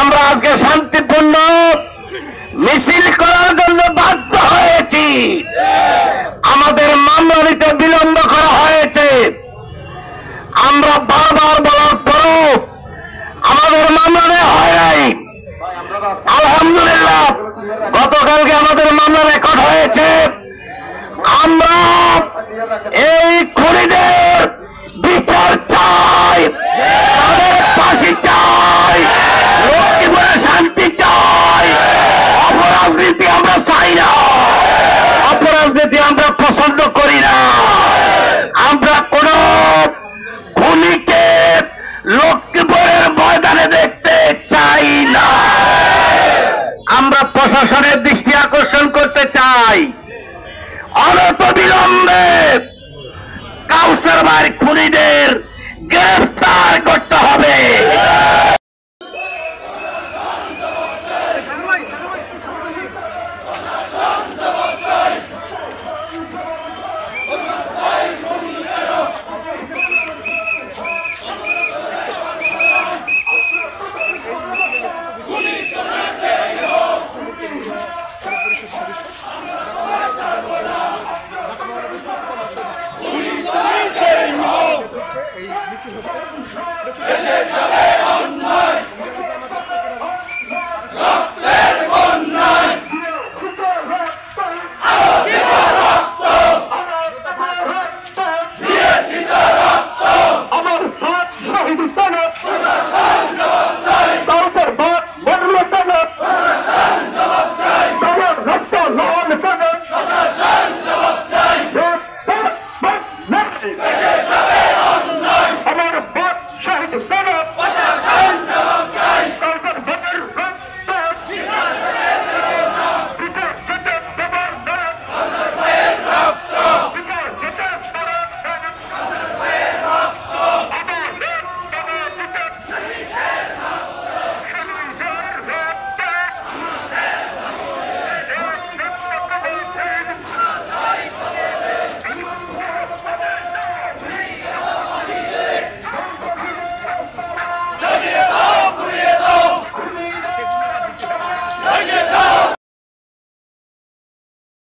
আমরা আজকে শান্তিপূর্ণ মিছিল করার জন্য বাধ্য হয়েছি। আমাদের মামলা নিতে বিলম্ব করা হয়েছে। আমরা বারবার বলার পরও আমাদের মামলা নেওয়া হয় নাই। আলহামদুলিল্লাহ গতকালকে আমাদের মামলা রেকর্ড হয়েছে। আমরা এই খুনিদের বিচার চাই, তাদের ফাঁসি চাই, লক্ষ্মীপুরে শান্তি চাই। অপরাজনীতি আমরা চাই না, অপরাজনীতি আমরা পছন্দ করি না। আমরা কোন খুনিকে লক্ষ্মীপুরের ময়দানে দেখতে চাই না। আমরা প্রশাসনের দৃষ্টি আকর্ষণ করতে চাই, অনতিবিলম্বে কাউসারবাড়ি খুনিদের গ্রেফতার করতে হবে।